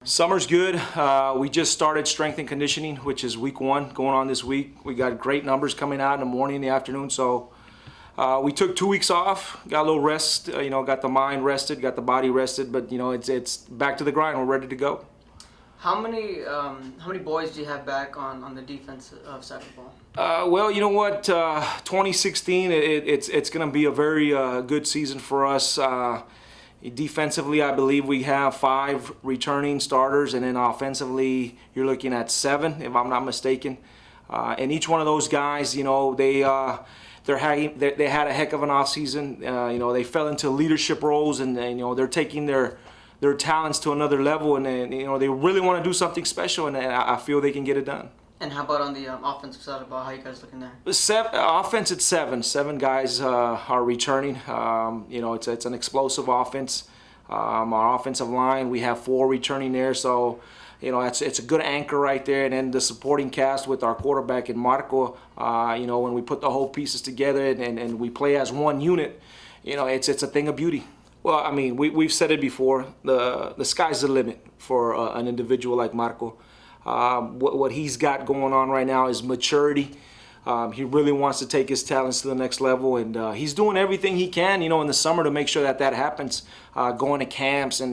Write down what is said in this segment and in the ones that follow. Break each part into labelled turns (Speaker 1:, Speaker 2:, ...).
Speaker 1: Summer's good. We just started strength and conditioning, which is week 1 going on this week. We got great numbers coming out in the morning and the afternoon. So we took 2 weeks off, got a little rest, got the mind rested, got the body rested, but it's back to the grind. We're ready to go.
Speaker 2: How many boys do you have back on the defense side of the ball?
Speaker 1: Well, you know what? 2016, it's going to be a very good season for us. Defensively, I believe we have 5 returning starters, and then offensively, you're looking at 7, if I'm not mistaken. And each one of those guys, they had a heck of an offseason. They fell into leadership roles, and they're taking their talents to another level, and they really want to do something special, and I feel they can get it done.
Speaker 2: And how about on the offensive side of the ball? How you guys looking there?
Speaker 1: Offense at 7. 7 guys are returning. It's an explosive offense. Our offensive line, we have 4 returning there, so it's a good anchor right there. And then the supporting cast with our quarterback and Marco. When we put the whole pieces together and we play as one unit, it's a thing of beauty. Well, I mean, we've said it before. The sky's the limit for an individual like Marco. What he's got going on right now is maturity. He really wants to take his talents to the next level, and he's doing everything he can, in the summer to make sure that happens. Going to camps and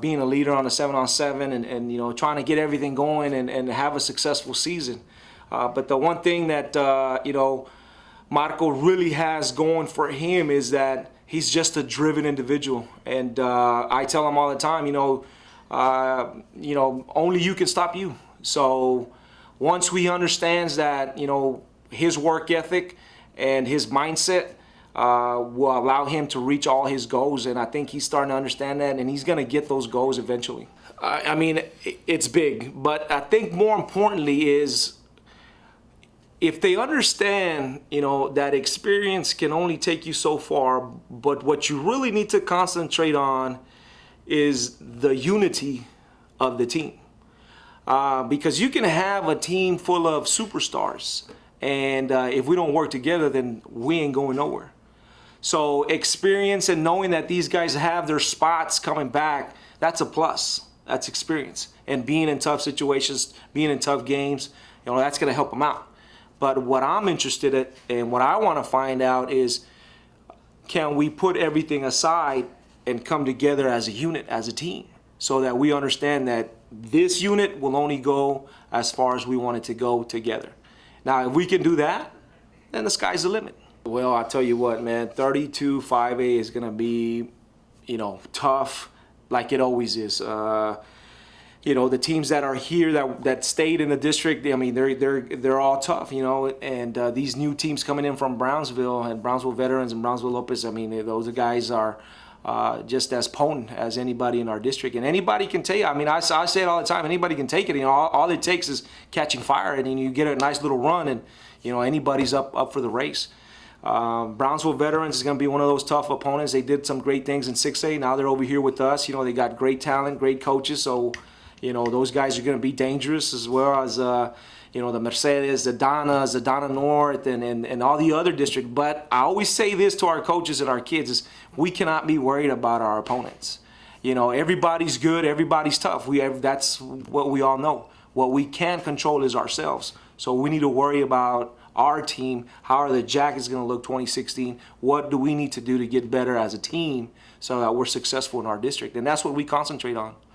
Speaker 1: being a leader on the 7-on-7, and trying to get everything going and have a successful season. But the one thing that Marco really has going for him is that he's just a driven individual, and I tell him all the time, only you can stop you. So once he understands that, his work ethic and his mindset will allow him to reach all his goals, and I think he's starting to understand that, and he's going to get those goals eventually. I mean, it's big, but I think more importantly is if they understand, that experience can only take you so far, but what you really need to concentrate on is the unity of the team. Because you can have a team full of superstars, and if we don't work together, then we ain't going nowhere. So experience and knowing that these guys have their spots coming back, that's a plus. That's experience. And being in tough situations, being in tough games, that's going to help them out. But what I'm interested in and what I want to find out is, can we put everything aside and come together as a unit, as a team, so that we understand that this unit will only go as far as we want it to go together. Now, if we can do that, then the sky's the limit. Well, I tell you what, man, 32 5A is going to be, tough like it always is. The teams that are here that stayed in the district, I mean, they're all tough, and these new teams coming in from Brownsville and Brownsville Veterans and Brownsville Lopez, I mean, those guys are just as potent as anybody in our district, and anybody can take it. I mean, I say it all the time. Anybody can take it. All it takes is catching fire, and then you get a nice little run, and anybody's up for the race. Brownsville Veterans is going to be one of those tough opponents. They did some great things in 6A. Now they're over here with us. They got great talent, great coaches. So, those guys are going to be dangerous, as well as the Mercedes, the Donna North, and all the other districts. But I always say this to our coaches and our kids is we cannot be worried about our opponents. Everybody's good, everybody's tough. That's what we all know. What we can control is ourselves. So we need to worry about our team. How are the Jackets going to look 2016? What do we need to do to get better as a team so that we're successful in our district? And that's what we concentrate on.